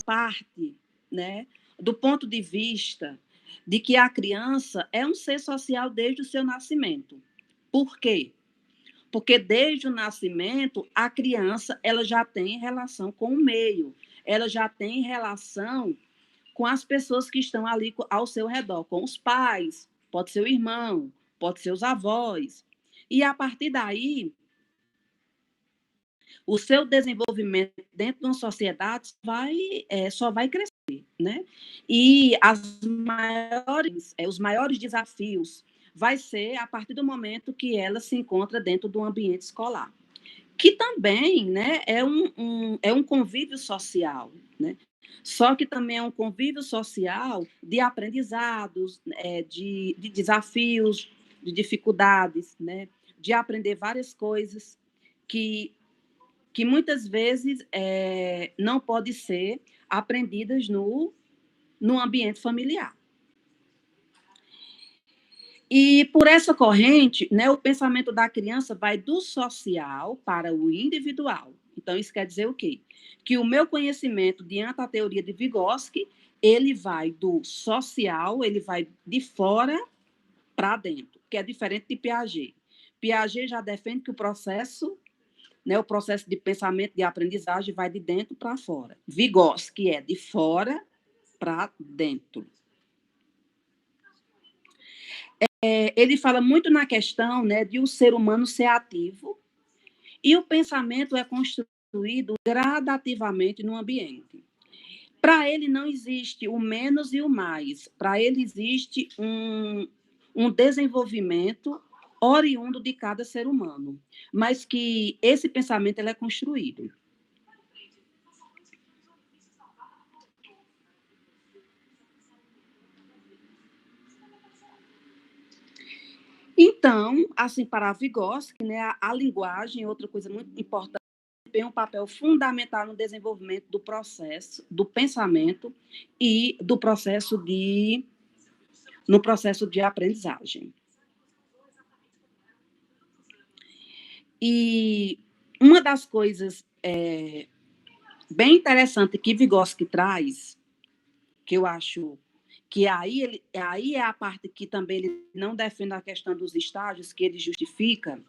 parte, né, do ponto de vista de que a criança é um ser social desde o seu nascimento. Por quê? Porque desde o nascimento, a criança ela já tem relação com o meio, ela já tem relação com as pessoas que estão ali ao seu redor, com os pais, pode ser o irmão, pode ser os avós. E a partir daí, o seu desenvolvimento dentro de uma sociedade só vai crescer, né? E os maiores desafios vai ser a partir do momento que ela se encontra dentro do ambiente escolar, que também, né, é um convívio social, né? Só que também é um convívio social de aprendizados, de desafios, de dificuldades, né? De aprender várias coisas que que muitas vezes não podem ser aprendidas no ambiente familiar. E por essa corrente, né, o pensamento da criança vai do social para o individual. Então, isso quer dizer o quê? Que o meu conhecimento, diante da teoria de Vygotsky, ele vai do social, ele vai de fora para dentro, que é diferente de Piaget. Piaget já defende que o processo, né, o processo de pensamento, de aprendizagem, vai de dentro para fora. Vygotsky é de fora para dentro. Ele fala muito na questão, né, de o ser humano ser ativo e o pensamento é construído gradativamente no ambiente. Para ele não existe o menos e o mais. Para ele existe um desenvolvimento oriundo de cada ser humano, mas que esse pensamento ele é construído. Então, assim, para Vygotsky, né, a linguagem, outra coisa muito importante, tem um papel fundamental no desenvolvimento do processo, do pensamento e no processo de aprendizagem. E uma das coisas bem interessantes que Vygotsky traz, que eu acho que aí é a parte que também ele não defende a questão dos estágios, que ele justifica,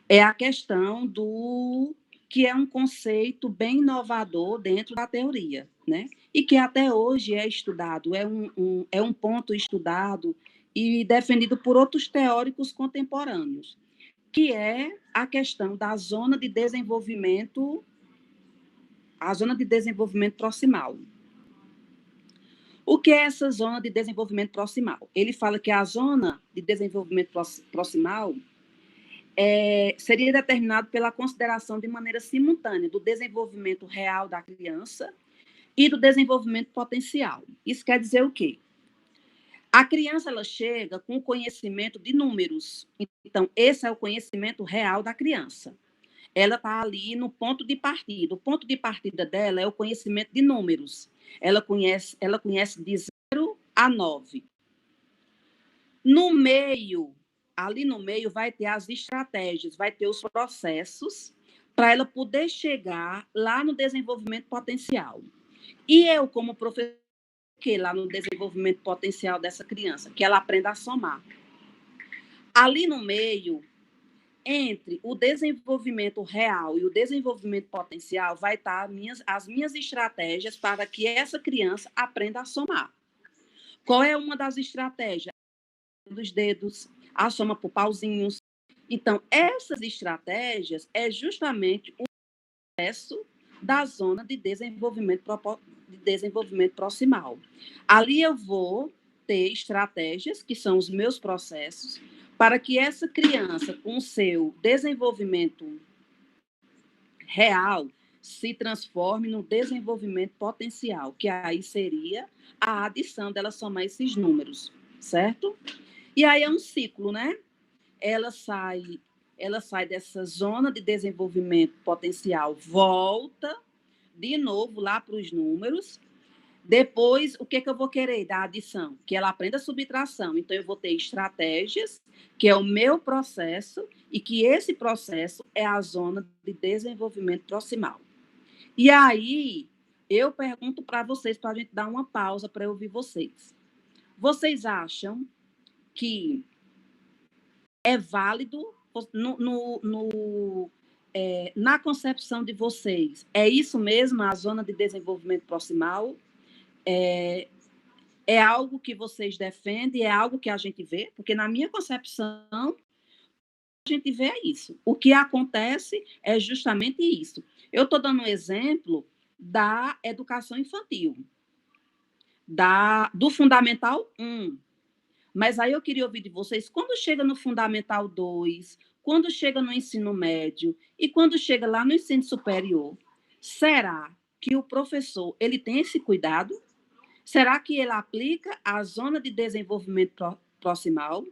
é a questão do que é um conceito bem inovador dentro da teoria, né? E que até hoje é estudado, é um ponto estudado e defendido por outros teóricos contemporâneos, que é a questão da zona de desenvolvimento, a zona de desenvolvimento proximal. O que é essa zona de desenvolvimento proximal? Ele fala que a zona de desenvolvimento proximal seria determinado pela consideração de maneira simultânea do desenvolvimento real da criança e do desenvolvimento potencial. Isso quer dizer o quê? A criança ela chega com o conhecimento de números. Então, esse é o conhecimento real da criança. Ela está ali no ponto de partida. O ponto de partida dela é o conhecimento de números. Ela conhece de 0 a 9. No meio, ali no meio, vai ter as estratégias, vai ter os processos para ela poder chegar lá no desenvolvimento potencial. E eu, como professor, que lá no desenvolvimento potencial dessa criança, que ela aprenda a somar. Ali no meio, entre o desenvolvimento real e o desenvolvimento potencial, vai estar as minhas estratégias para que essa criança aprenda a somar. Qual é uma das estratégias? Dos dedos, a soma por pauzinhos. Então, essas estratégias é justamente o processo da zona de desenvolvimento proximal. Ali eu vou ter estratégias, que são os meus processos, para que essa criança, com o seu desenvolvimento real, se transforme no desenvolvimento potencial, que aí seria a adição dela somar esses números, certo? E aí é um ciclo, né? Ela sai dessa zona de desenvolvimento potencial, volta de novo lá para os números. Depois, o que eu vou querer da adição? Que ela aprenda a subtração. Então, eu vou ter estratégias, que é o meu processo, e que esse processo é a zona de desenvolvimento proximal. E aí, Eu pergunto para vocês, para a gente dar uma pausa para eu ouvir vocês. Vocês acham que é válido na concepção de vocês? É isso mesmo, a zona de desenvolvimento proximal? É algo que vocês defendem? É algo que a gente vê? Porque na minha concepção, a gente vê isso. O que acontece é justamente isso. Eu estou dando um exemplo da educação infantil, do Fundamental 1. Mas aí eu queria ouvir de vocês, quando chega no Fundamental 2, quando chega no ensino médio e quando chega lá no ensino superior, será que o professor ele tem esse cuidado? Será que ele aplica a zona de desenvolvimento proximal?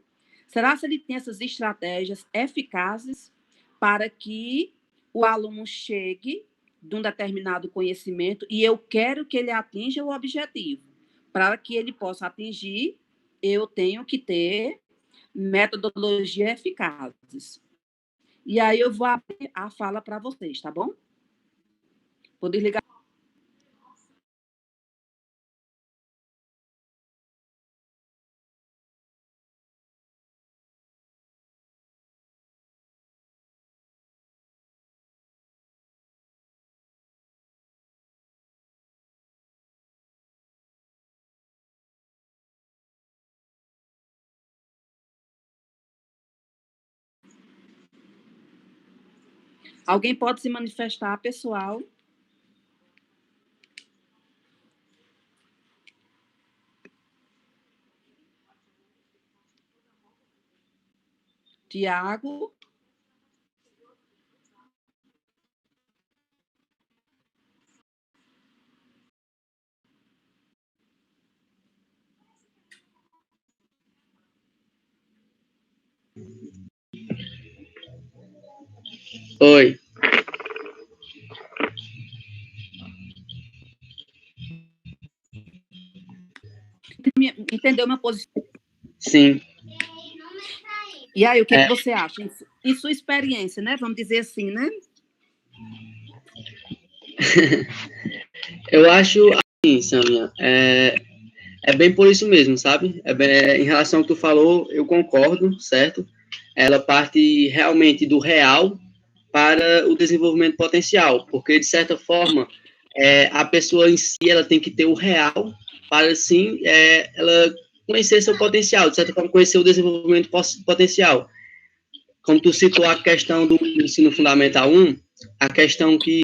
Será que ele tem essas estratégias eficazes para que o aluno chegue de um determinado conhecimento e eu quero que ele atinja o objetivo? Para que ele possa atingir, eu tenho que ter metodologias eficazes. E aí eu vou abrir a fala para vocês, tá bom? Vou desligar. Alguém pode se manifestar, pessoal? Tiago? Oi. Entendeu minha posição? Sim. E aí, o que você acha? Em sua experiência, né? Vamos dizer assim, né? Eu acho assim, Samia, é bem por isso mesmo, sabe? Em relação ao que tu falou, eu concordo, certo? Ela parte realmente do real para o desenvolvimento potencial, porque, de certa forma, a pessoa em si, ela tem que ter o real para, assim, ela conhecer seu potencial, de certa forma, conhecer o desenvolvimento potencial. Como tu citou a questão do ensino fundamental 1, a questão que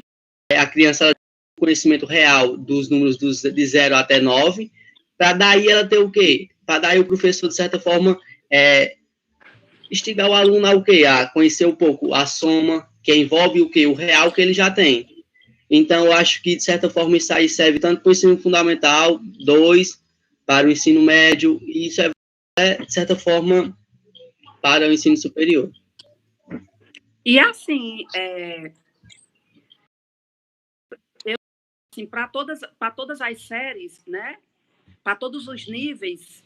a criança ela tem conhecimento real dos números de 0 até 9, para daí ela ter o quê? Para daí o professor, de certa forma, instigar o aluno a o quê? A conhecer um pouco a soma, que envolve o quê? O real que ele já tem. Então, eu acho que, de certa forma, isso aí serve tanto para o ensino fundamental 2, para o ensino médio, e isso de certa forma, para o ensino superior. E assim, assim para todas as séries, né? Para todos os níveis,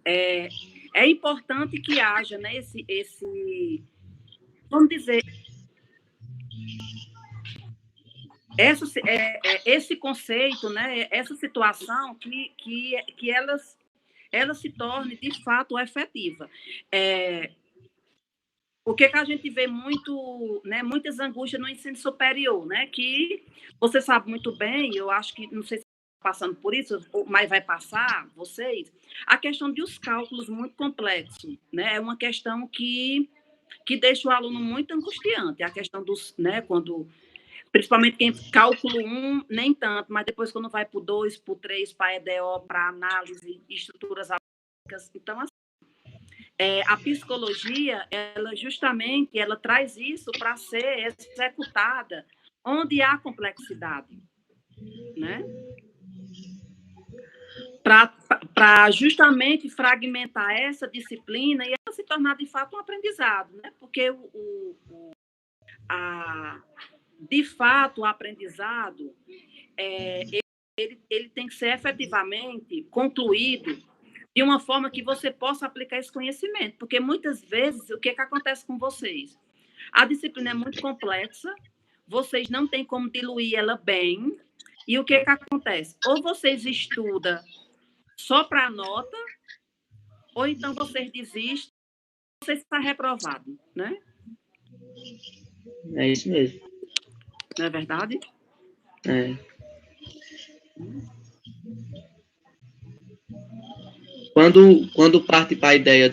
é importante que haja, né? Vamos dizer, esse conceito, né? Essa situação que ela se torne de fato efetiva. O que a gente vê muito, né, muitas angústias no ensino superior, né, que você sabe muito bem, eu acho que, não sei se está passando por isso, mas vai passar, vocês, a questão dos cálculos muito complexos, né, é uma questão que deixa o aluno muito angustiante, a questão dos, né, principalmente quem cálculo 1, nem tanto, mas depois quando vai para o 2, para o 3, para a EDO, para análise, estruturas algébricas, então, a psicologia, ela traz isso para ser executada onde há complexidade, né? Para justamente fragmentar essa disciplina e ela se tornar de fato um aprendizado, né? Porque de fato o aprendizado ele tem que ser efetivamente concluído de uma forma que você possa aplicar esse conhecimento, porque muitas vezes o que acontece com vocês? A disciplina é muito complexa, vocês não têm como diluir ela bem, E o que acontece? Ou vocês estudam só para a nota, ou então vocês desistem, você está reprovado, né? É isso mesmo. Não é verdade? É. Quando parte para a ideia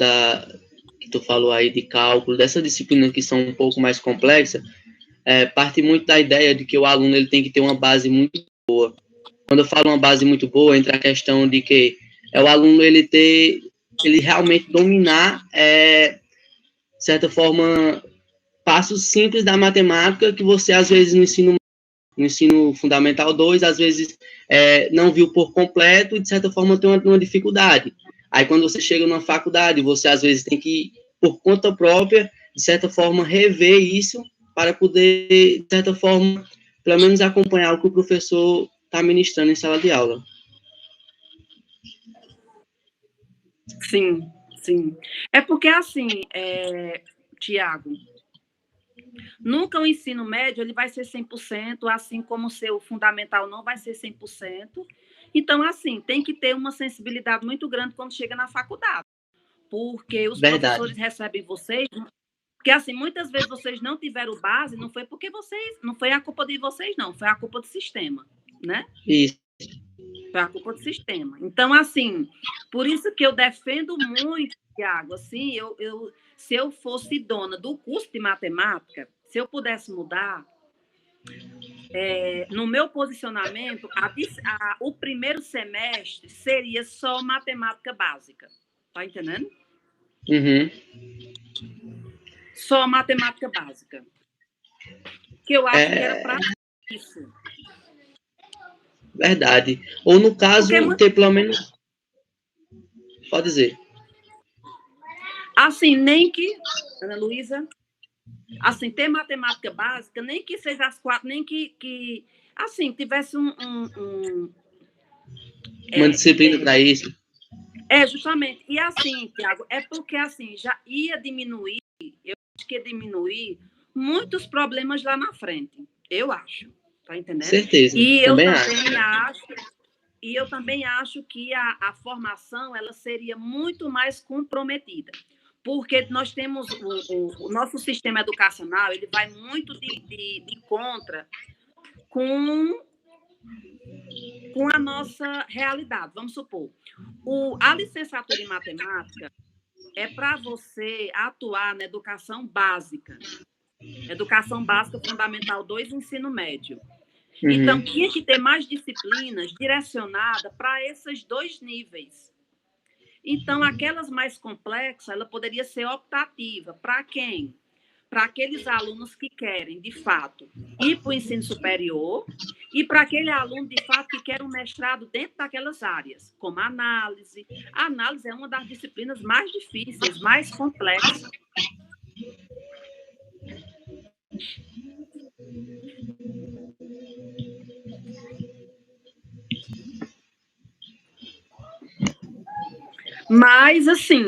que tu falou aí de cálculo, dessa disciplina que são um pouco mais complexas, parte muito da ideia de que o aluno ele tem que ter uma base muito boa. Quando eu falo uma base muito boa, entra a questão de que é o aluno ele realmente dominar, de certa forma, passos simples da matemática que você, às vezes, no ensino fundamental 2, às vezes não viu por completo e, de certa forma, tem uma dificuldade. Aí, quando você chega numa faculdade, você, às vezes, tem que, por conta própria, de certa forma, rever isso para poder, de certa forma, pelo menos acompanhar o que o professor está ministrando em sala de aula. Sim, sim. É porque, assim, Tiago, nunca o ensino médio ele vai ser 100%, assim como o seu fundamental não vai ser 100%. Então, assim, tem que ter uma sensibilidade muito grande quando chega na faculdade, porque os Verdade. professores recebem vocês, porque, assim, muitas vezes vocês não tiveram base, não foi porque vocês, não foi a culpa de vocês, não, foi a culpa do sistema, né? Isso. Foi a culpa do sistema. Então, assim, por isso que eu defendo muito, Tiago, assim, se eu fosse dona do curso de matemática, se eu pudesse mudar, no meu posicionamento, o primeiro semestre seria só matemática básica. Tá entendendo? Uhum. Só matemática básica. Que eu acho que era para isso. Verdade. Ou, no caso, ter pelo menos... Pode dizer. Assim, nem que... Ana Luísa... Assim, ter matemática básica, nem que seja as 4, nem que assim, tivesse uma disciplina para isso. Justamente. E assim, Tiago, é porque assim, já ia diminuir, eu acho que ia diminuir muitos problemas lá na frente. Eu acho. Tá entendendo? Certeza. E também eu também acho que a formação ela seria muito mais comprometida. Porque nós temos o nosso sistema educacional, ele vai muito de contra com a nossa realidade. Vamos supor, a licenciatura em matemática é para você atuar na educação básica fundamental 2, ensino médio. Uhum. Então, tinha que ter mais disciplinas direcionadas para esses 2 níveis. Então, aquelas mais complexas, ela poderia ser optativa. Para quem? Para aqueles alunos que querem, de fato, ir para o ensino superior e para aquele aluno, de fato, que quer um mestrado dentro daquelas áreas, como a análise. A análise é uma das disciplinas mais difíceis, mais complexas. Mas, assim,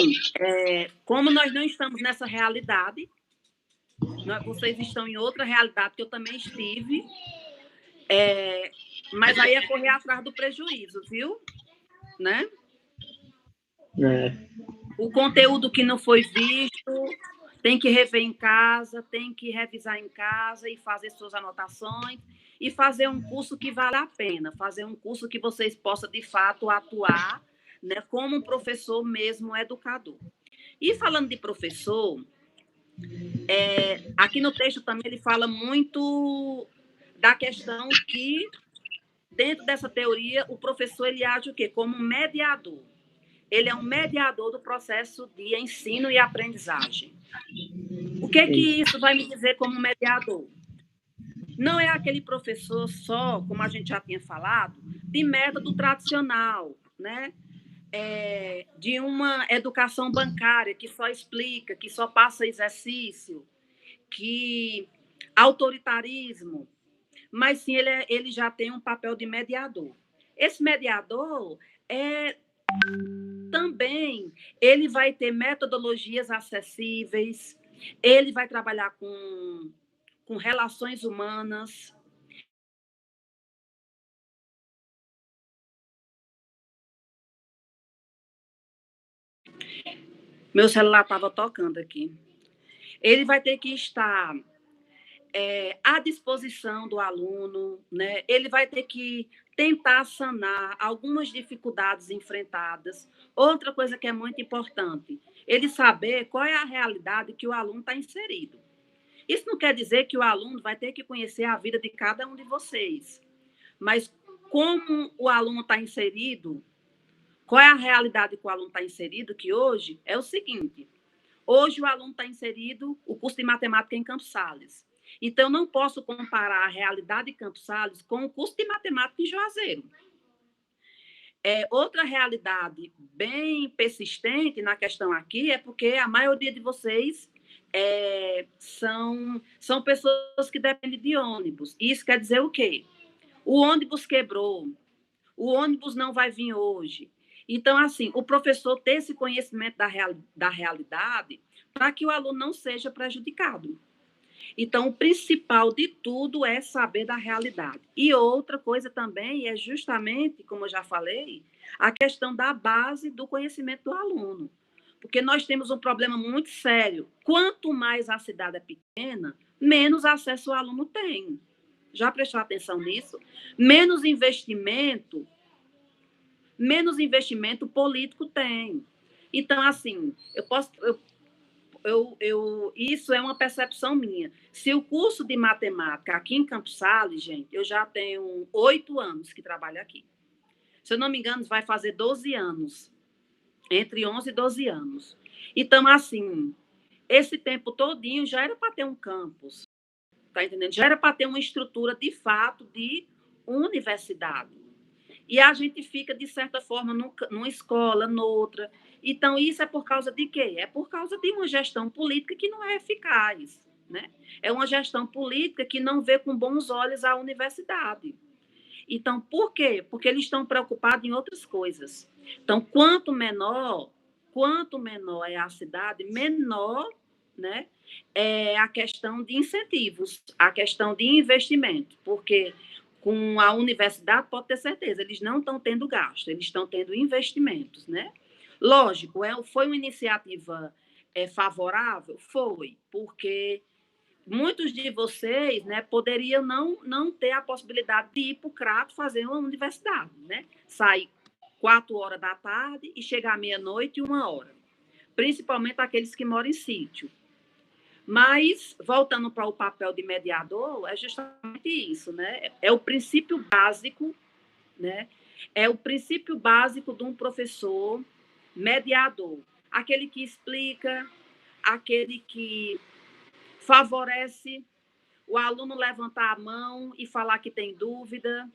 como nós não estamos nessa realidade, vocês estão em outra realidade que eu também estive, mas aí é correr atrás do prejuízo, viu? Né? O conteúdo que não foi visto, tem que rever em casa, tem que revisar em casa e fazer suas anotações e fazer um curso que vale a pena, fazer um curso que vocês possam, de fato, atuar, né, como um professor mesmo educador. E falando de professor, aqui no texto também ele fala muito da questão que, dentro dessa teoria, o professor ele age o quê? Como um mediador. Ele é um mediador do processo de ensino e aprendizagem. O que isso vai me dizer como mediador? Não é aquele professor só, como a gente já tinha falado, de método tradicional, né? De uma educação bancária que só explica, que só passa exercício, que autoritarismo, mas sim ele já tem um papel de mediador. Esse mediador também ele vai ter metodologias acessíveis, ele vai trabalhar com relações humanas, Meu celular estava tocando aqui. Ele vai ter que estar à disposição do aluno, né? Ele vai ter que tentar sanar algumas dificuldades enfrentadas. Outra coisa que é muito importante, ele saber qual é a realidade que o aluno está inserido. Isso não quer dizer que o aluno vai ter que conhecer a vida de cada um de vocês, mas como o aluno está inserido, qual é a realidade que o aluno está inserido, que hoje é o seguinte: hoje o aluno está inserido o curso de matemática em Campos Sales. Então, eu não posso comparar a realidade de Campos Sales com o curso de matemática em Juazeiro. Outra realidade bem persistente na questão aqui é porque a maioria de vocês são pessoas que dependem de ônibus. Isso quer dizer o quê? O ônibus quebrou, o ônibus não vai vir hoje. Então, assim, o professor ter esse conhecimento da realidade para que o aluno não seja prejudicado. Então, o principal de tudo é saber da realidade. E outra coisa também é justamente, como eu já falei, a questão da base do conhecimento do aluno. Porque nós temos um problema muito sério. Quanto mais a cidade é pequena, menos acesso o aluno tem. Já prestou atenção nisso? Menos investimento político tem. Então, assim, isso é uma percepção minha. Se o curso de matemática aqui em Campos Sales, gente, eu já tenho 8 anos que trabalho aqui. Se eu não me engano, vai fazer 12 anos. Entre 11 e 12 anos. Então, assim, esse tempo todinho já era para ter um campus. Tá entendendo? Já era para ter uma estrutura, de fato, de universidade. E a gente fica, de certa forma, numa escola, noutra. Então, isso é por causa de quê? É por causa de uma gestão política que não é eficaz. Né? É uma gestão política que não vê com bons olhos a universidade. Então, por quê? Porque eles estão preocupados em outras coisas. Então, quanto menor é a cidade, menor, né, é a questão de incentivos, a questão de investimento, porque com a universidade, pode ter certeza, eles não estão tendo gasto, eles estão tendo investimentos, né? Lógico, foi uma iniciativa favorável? Foi, porque muitos de vocês, né, poderiam não ter a possibilidade de ir para o Crato fazer uma universidade, né? Sair 4 horas da tarde e chegar à meia-noite e 1 hora. Principalmente aqueles que moram em sítio. Mas, voltando para o papel de mediador, é justamente isso, né? É o princípio básico, né? É o princípio básico de um professor mediador. Aquele que explica, aquele que favorece o aluno levantar a mão e falar que tem dúvida,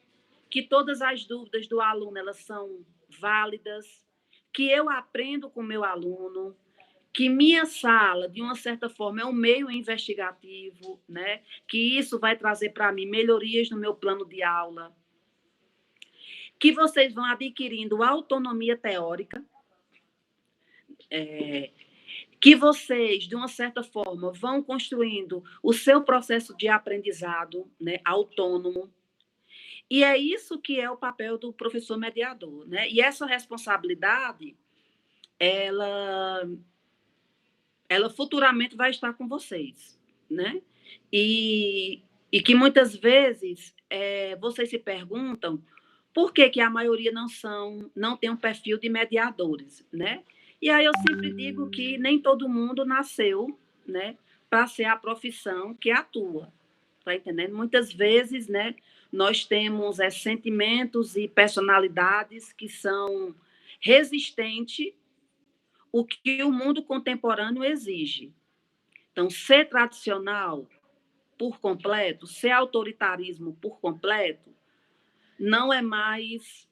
que todas as dúvidas do aluno elas são válidas, que eu aprendo com o meu aluno, que minha sala, de uma certa forma, é um meio investigativo, né? Que isso vai trazer para mim melhorias no meu plano de aula, que vocês vão adquirindo autonomia teórica, que vocês, de uma certa forma, vão construindo o seu processo de aprendizado, né, autônomo. E é isso que é o papel do professor mediador, né? E essa responsabilidade, ela futuramente vai estar com vocês, né? E que muitas vezes vocês se perguntam por que a maioria não tem um perfil de mediadores, né? E aí eu sempre digo que nem todo mundo nasceu, né, para ser a profissão que atua, tá entendendo? Muitas vezes, né, nós temos sentimentos e personalidades que são resistentes o que o mundo contemporâneo exige. Então, ser tradicional por completo, ser autoritarismo por completo, não é mais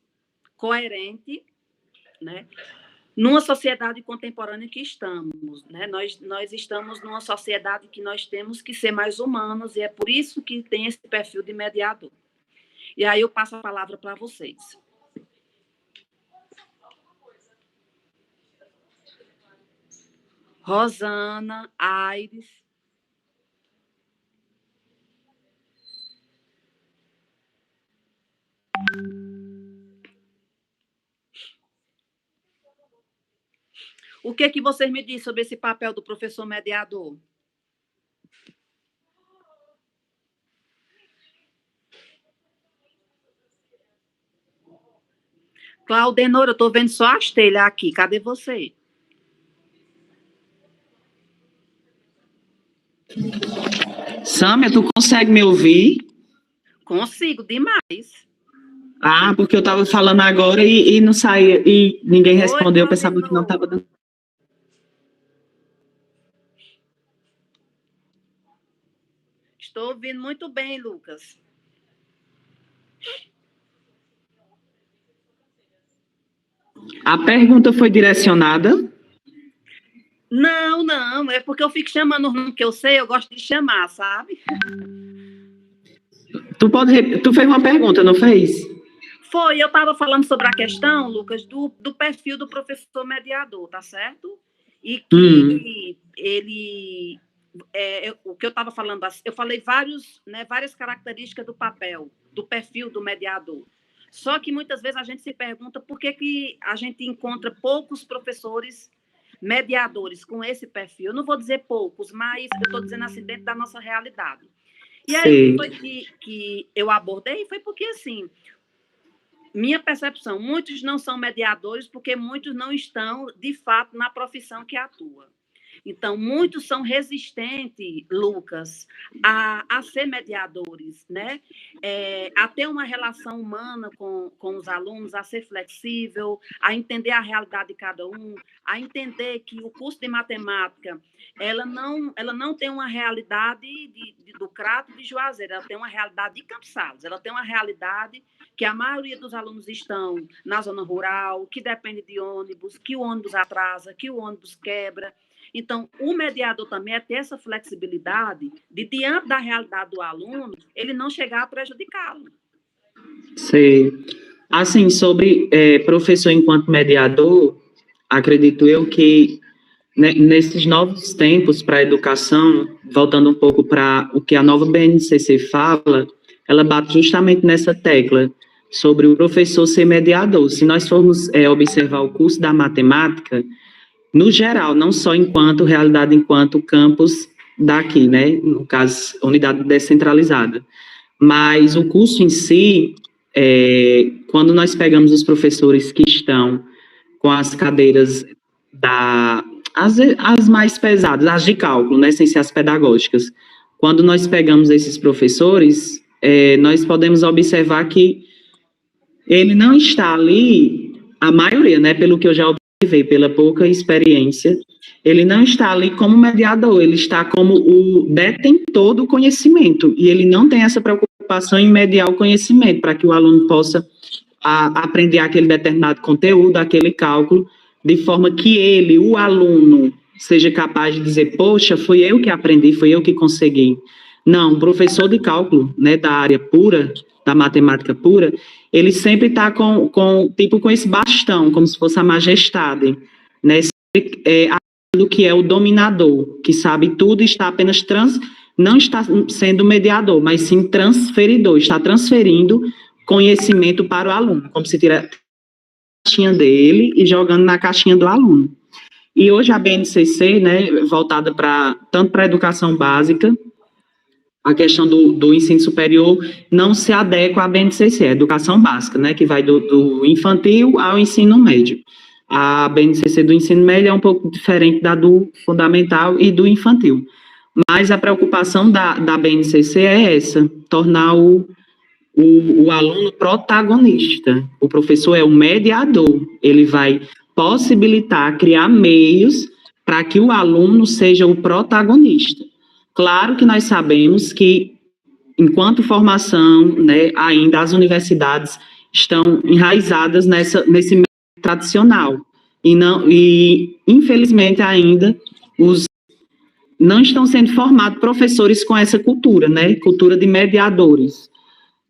coerente, né? Numa sociedade contemporânea que estamos, né? Nós estamos numa sociedade que nós temos que ser mais humanos e é por isso que tem esse perfil de mediador. E aí eu passo a palavra para vocês. Rosana, Aires. O que vocês me dizem sobre esse papel do professor mediador? Claudenor, eu estou vendo só as telhas aqui. Cadê você? Sâmia, tu consegue me ouvir? Consigo, demais. Ah, porque eu estava falando agora e não saía, e ninguém respondeu, eu pensava que não estava dando. Estou ouvindo muito bem, Lucas. A pergunta foi direcionada? Não, é porque eu fico chamando o nome que eu sei, eu gosto de chamar, sabe? Tu fez uma pergunta, não fez? Foi, eu estava falando sobre a questão, Lucas, do perfil do professor mediador, tá certo? E que ele... o que eu estava falando, eu falei várias características do papel, do perfil do mediador. Só que muitas vezes a gente se pergunta por que a gente encontra poucos professores mediadores com esse perfil. Eu não vou dizer poucos, mas eu estou dizendo assim, dentro da nossa realidade. E aí, foi que eu abordei, foi porque, assim, minha percepção, muitos não são mediadores porque muitos não estão, de fato, na profissão que atua. Então, muitos são resistentes, Lucas, a ser mediadores, né? A ter uma relação humana com os alunos, a ser flexível, a entender a realidade de cada um, a entender que o curso de matemática ela não tem uma realidade do Crato de Juazeiro, ela tem uma realidade de Campos Sales, ela tem uma realidade que a maioria dos alunos estão na zona rural, que depende de ônibus, que o ônibus atrasa, que o ônibus quebra. Então, o mediador também é ter essa flexibilidade de, diante da realidade do aluno, ele não chegar a prejudicá-lo. Sim. Assim, sobre professor enquanto mediador, acredito eu que nesses novos tempos para a educação, voltando um pouco para o que a nova BNCC fala, ela bate justamente nessa tecla sobre o professor ser mediador. Se nós formos observar o curso da matemática, no geral, não só enquanto realidade, enquanto campus daqui, né, no caso, unidade descentralizada, mas o curso em si, quando nós pegamos os professores que estão com as cadeiras as mais pesadas, as de cálculo, né, sem ser as pedagógicas, quando nós pegamos esses professores, nós podemos observar que ele não está ali, a maioria, né, pelo que eu já observei, pela pouca experiência, ele não está ali como mediador, ele está como o detentor do conhecimento, e ele não tem essa preocupação em mediar o conhecimento, para que o aluno possa aprender aquele determinado conteúdo, aquele cálculo, de forma que ele, o aluno, seja capaz de dizer, poxa, fui eu que aprendi, fui eu que consegui. Não, o professor de cálculo, né, da área pura, da matemática pura, ele sempre está com esse bastão, como se fosse a majestade, né, aquilo que é o dominador, que sabe tudo, está apenas não está sendo mediador, mas sim transferidor, está transferindo conhecimento para o aluno, como se tira a caixinha dele e jogando na caixinha do aluno. E hoje a BNCC, né, voltada tanto para a educação básica, a questão do ensino superior não se adequa à BNCC, a educação básica, né, que vai do infantil ao ensino médio. A BNCC do ensino médio é um pouco diferente da do fundamental e do infantil. Mas a preocupação da BNCC é essa, tornar o aluno protagonista. O professor é o mediador, ele vai possibilitar, criar meios para que o aluno seja o protagonista. Claro que nós sabemos que, enquanto formação, né, ainda as universidades estão enraizadas nesse meio tradicional, e infelizmente ainda não estão sendo formados professores com essa cultura, né, cultura de mediadores,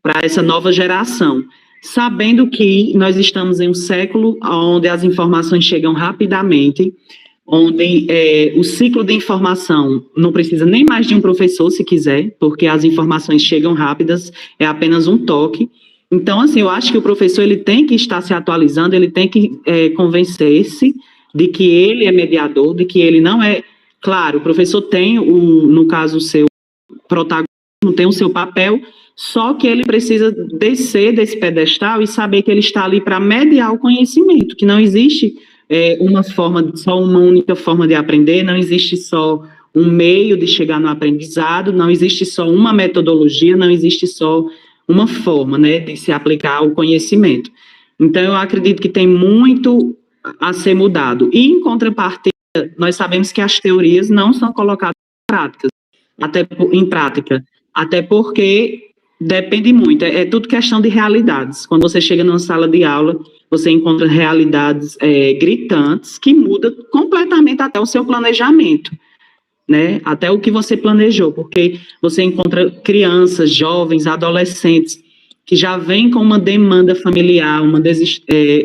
para essa nova geração, sabendo que nós estamos em um século onde as informações chegam rapidamente, onde o ciclo de informação não precisa nem mais de um professor, se quiser, porque as informações chegam rápidas, é apenas um toque. Então, assim, eu acho que o professor ele tem que estar se atualizando, ele tem que convencer-se de que ele é mediador, de que ele não é... Claro, o professor tem, no caso, o seu protagonismo, tem o seu papel, só que ele precisa descer desse pedestal e saber que ele está ali para mediar o conhecimento, que não existe só uma única forma de aprender, não existe só um meio de chegar no aprendizado, não existe só uma metodologia, não existe só uma forma, né, de se aplicar o conhecimento. Então, eu acredito que tem muito a ser mudado. E, em contrapartida, nós sabemos que as teorias não são colocadas em prática, até porque depende muito, é tudo questão de realidades. Quando você chega numa sala de aula, você encontra realidades gritantes que mudam completamente até o seu planejamento, né? Até o que você planejou, porque você encontra crianças, jovens, adolescentes, que já vêm com uma demanda familiar,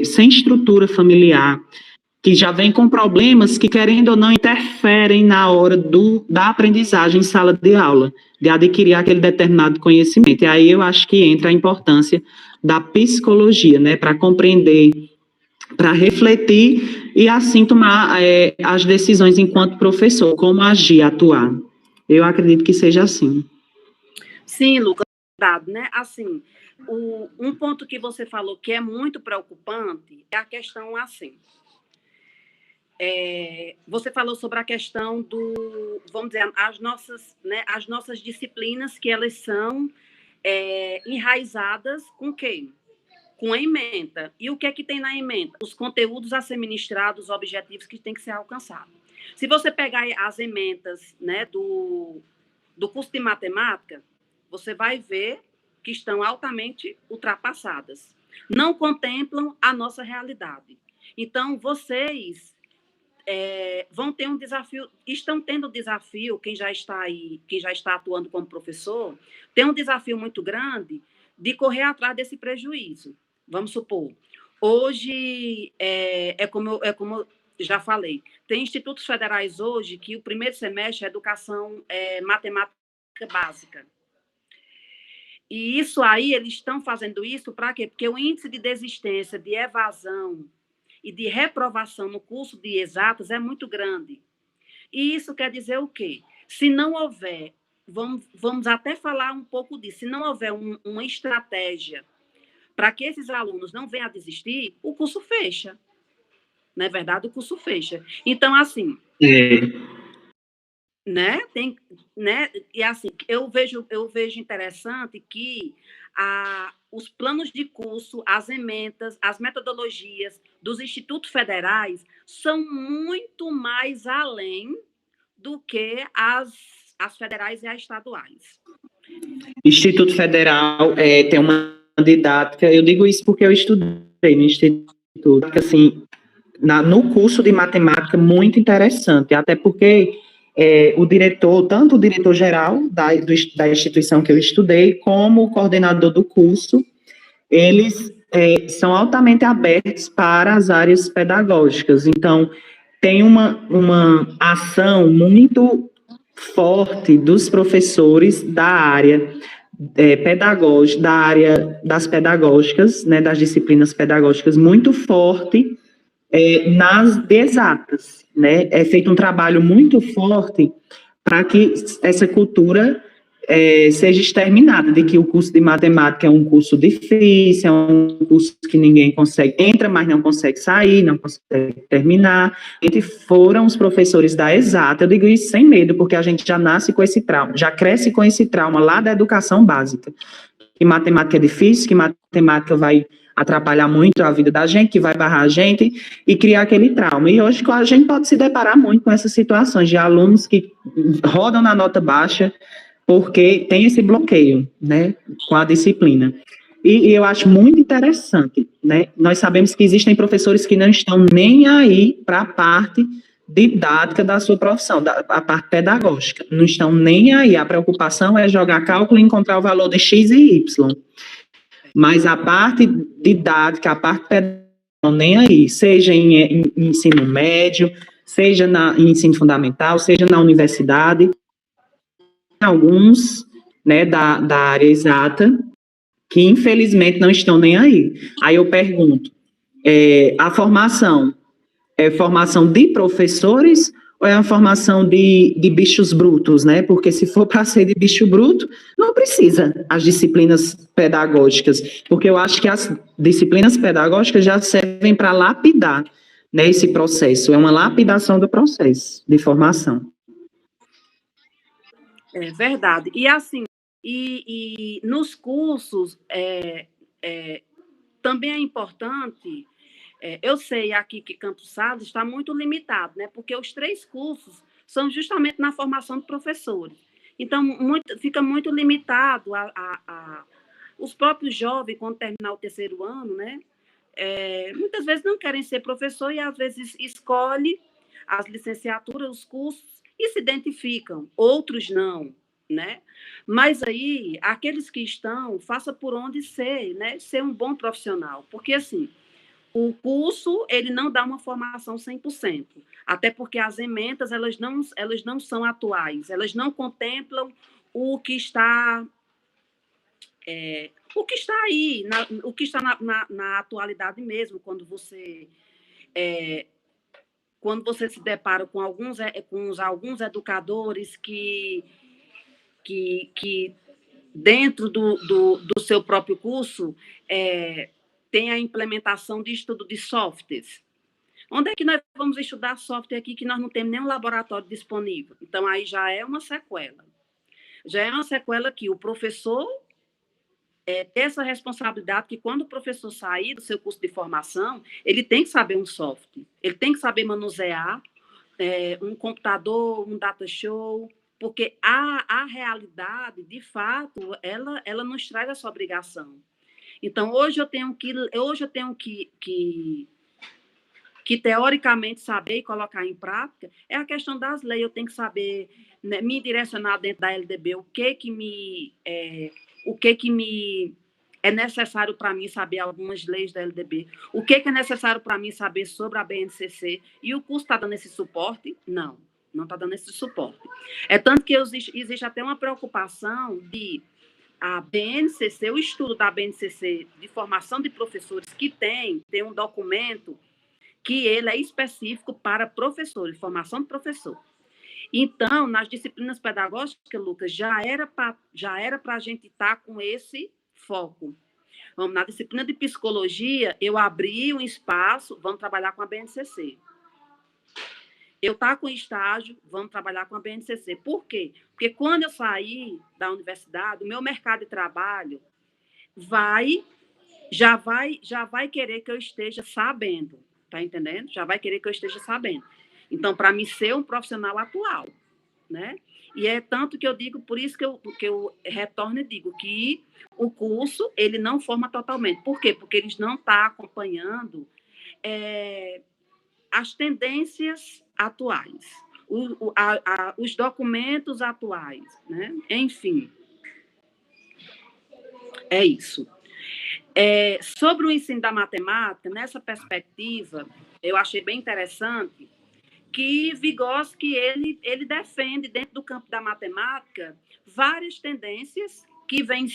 sem estrutura familiar, que já vem com problemas que, querendo ou não, interferem na hora da aprendizagem em sala de aula, de adquirir aquele determinado conhecimento. E aí eu acho que entra a importância da psicologia, né, para compreender, para refletir e, assim, tomar as decisões enquanto professor, como agir, atuar. Eu acredito que seja assim. Sim, Lucas, né? Assim, um ponto que você falou que é muito preocupante é a questão assim. Você falou sobre a questão vamos dizer, as nossas disciplinas, que elas são enraizadas com quê? Com a ementa. E o que é que tem na ementa? Os conteúdos a ser ministrados, os objetivos que têm que ser alcançados. Se você pegar as ementas, né, do curso de matemática, você vai ver que estão altamente ultrapassadas. Não contemplam a nossa realidade. Então, vocês vão ter um desafio, estão tendo um desafio, quem já está aí, quem já está atuando como professor, tem um desafio muito grande de correr atrás desse prejuízo. Vamos supor, hoje, como eu já falei, tem institutos federais hoje que o primeiro semestre é educação matemática básica. E isso aí, eles estão fazendo isso para quê? Porque o índice de desistência, de evasão e de reprovação no curso de exatas é muito grande. E isso quer dizer o quê? Se não houver, vamos até falar um pouco disso, se não houver uma estratégia para que esses alunos não venham a desistir, o curso fecha. Não é verdade? O curso fecha. Então, assim... Né? E assim, eu vejo interessante que os planos de curso, as ementas, as metodologias dos institutos federais são muito mais além do que as federais e as estaduais. Instituto Federal tem uma didática, eu digo isso porque eu estudei no Instituto, assim, no curso de matemática, muito interessante, até porque o diretor, tanto o diretor-geral da instituição que eu estudei, como o coordenador do curso, eles são altamente abertos para as áreas pedagógicas. Então, tem uma ação muito forte dos professores da área pedagógica, da área das pedagógicas, né, das disciplinas pedagógicas, muito forte nas exatas, né? É feito um trabalho muito forte para que essa cultura seja exterminada, de que o curso de matemática é um curso difícil, é um curso que ninguém entra, mas não consegue sair, não consegue terminar. E foram os professores da exata, eu digo isso sem medo, porque a gente já nasce com esse trauma, já cresce com esse trauma lá da educação básica, que matemática é difícil, que matemática vai atrapalhar muito a vida da gente, que vai barrar a gente e criar aquele trauma. E hoje a gente pode se deparar muito com essas situações de alunos que rodam na nota baixa porque tem esse bloqueio, né, com a disciplina. E eu acho muito interessante, né, nós sabemos que existem professores que não estão nem aí para a parte didática da sua profissão, a parte pedagógica, não estão nem aí, a preocupação é jogar cálculo e encontrar o valor de X e Y. Mas a parte didática, a parte pedagógica, nem aí, seja em ensino médio, seja em ensino fundamental, seja na universidade, alguns, né, da área exata, que infelizmente não estão nem aí. Aí eu pergunto, a formação É formação de professores ou é uma formação de bichos brutos, né? Porque se for para ser de bicho bruto, não precisa as disciplinas pedagógicas, porque eu acho que as disciplinas pedagógicas já servem para lapidar, né, esse processo, é uma lapidação do processo de formação. É verdade. E assim, nos cursos também é importante. Eu sei aqui que Campos Salles está muito limitado, né? Porque os 3 cursos são justamente na formação de professores. Então, fica muito limitado os próprios jovens, quando terminar o 3º ano, né? Muitas vezes não querem ser professor e, às vezes, escolhe as licenciaturas, os cursos e se identificam. Outros não, né? Mas aí, aqueles que estão, faça por onde ser, né? Ser um bom profissional. Porque, assim, o curso, ele não dá uma formação 100%, até porque as emendas, elas não são atuais, elas não contemplam o que está aí, o que está na atualidade mesmo, quando você se depara com alguns educadores que dentro do seu próprio curso, tem a implementação de estudo de softwares. Onde é que nós vamos estudar software aqui que nós não temos nenhum laboratório disponível? Então, aí já é uma sequela. Já é uma sequela que o professor tem essa responsabilidade que, quando o professor sair do seu curso de formação, ele tem que saber um software, ele tem que saber manusear um computador, um data show, porque a realidade, de fato, ela nos traz essa obrigação. Então, hoje eu tenho que teoricamente saber e colocar em prática é a questão das leis. Eu tenho que saber, né, me direcionar dentro da LDB, o que me é necessário para mim saber algumas leis da LDB, o que é necessário para mim saber sobre a BNCC, e o curso está dando esse suporte? Não está dando esse suporte. É tanto que existe até uma preocupação de a BNCC, o estudo da BNCC de formação de professores, que tem um documento que ele é específico para professores, formação de professor. Então, nas disciplinas pedagógicas, Lucas, já era para a gente estar com esse foco. Na disciplina de psicologia, eu abri um espaço, vamos trabalhar com a BNCC. Eu estou com estágio, vamos trabalhar com a BNCC. Por quê? Porque quando eu sair da universidade, o meu mercado de trabalho já vai querer que eu esteja sabendo. Está entendendo? Já vai querer que eu esteja sabendo. Então, para mim ser um profissional atual, né? E é tanto que eu digo, por isso que eu retorno e digo que o curso, ele não forma totalmente. Por quê? Porque eles não estão acompanhando as tendências atuais, os documentos atuais, né? Enfim, é isso. Sobre o ensino da matemática, nessa perspectiva, eu achei bem interessante que Vygotsky ele defende, dentro do campo da matemática, várias tendências que vêm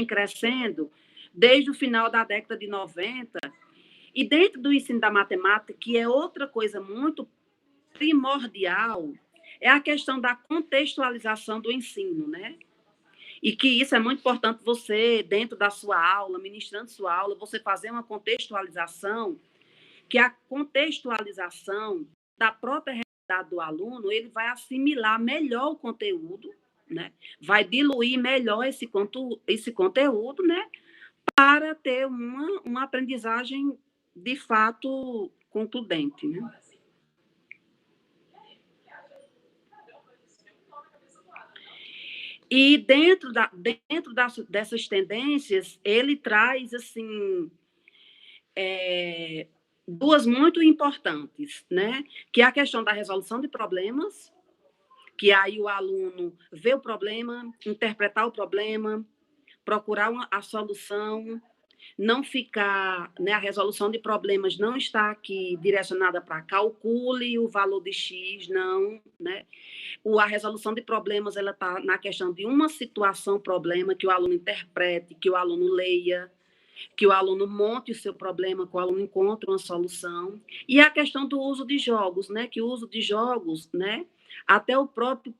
crescendo desde o final da década de 90, e dentro do ensino da matemática, que é outra coisa muito primordial, é a questão da contextualização do ensino, né? E que isso é muito importante você, dentro da sua aula, ministrando sua aula, você fazer uma contextualização, que a contextualização da própria realidade do aluno, ele vai assimilar melhor o conteúdo, né? Vai diluir melhor esse conteúdo, né? Para ter uma aprendizagem, de fato, concludente, né? E dentro dessas tendências, ele traz, assim, duas muito importantes, né? Que é a questão da resolução de problemas, que aí o aluno vê o problema, interpretar o problema, procurar a solução, não ficar, né, a resolução de problemas não está aqui direcionada para calcule o valor de X, não, né? A resolução de problemas, ela está na questão de uma situação, problema, que o aluno interprete, que o aluno leia. que o aluno monte o seu problema, que o aluno encontre uma solução. E a questão do uso de jogos, né? Que o uso de jogos, né? Até o próprio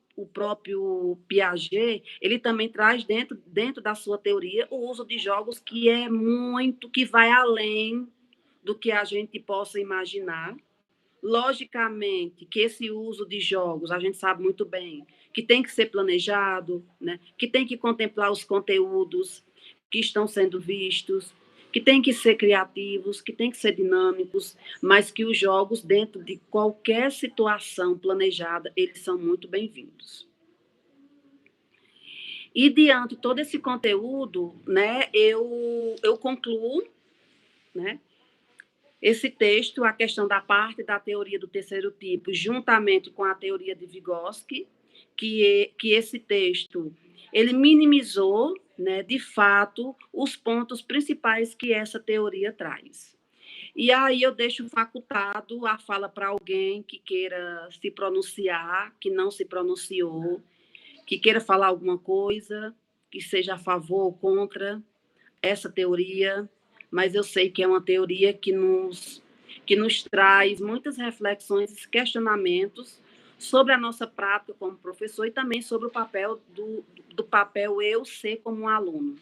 Piaget, ele também traz dentro da sua teoria o uso de jogos que vai além do que a gente possa imaginar. Logicamente que esse uso de jogos, a gente sabe muito bem, que tem que ser planejado, né? Que tem que contemplar os conteúdos que estão sendo vistos, que tem que ser criativos, que tem que ser dinâmicos, mas que os jogos, dentro de qualquer situação planejada, eles são muito bem-vindos. E, diante de todo esse conteúdo, né, eu concluo, né, esse texto, a questão da parte da teoria do terceiro tipo, juntamente com a teoria de Vygotsky, que esse texto ele minimizou, né, de fato, os pontos principais que essa teoria traz. E aí eu deixo facultado a fala para alguém que queira se pronunciar, que não se pronunciou, que queira falar alguma coisa, que seja a favor ou contra essa teoria, mas eu sei que é uma teoria que nos traz muitas reflexões e questionamentos sobre a nossa prática como professor e também sobre o papel do papel eu ser como um aluno.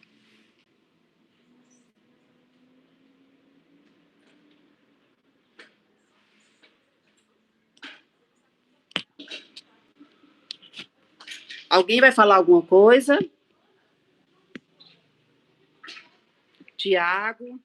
Alguém vai falar alguma coisa? Tiago?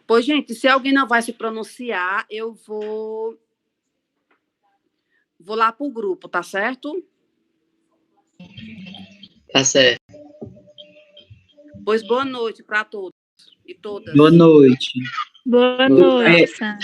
Pois, gente, se alguém não vai se pronunciar, eu vou lá para o grupo, tá certo? Tá certo. Pois boa noite para todos e todas. Boa noite. Boa noite, Sânia.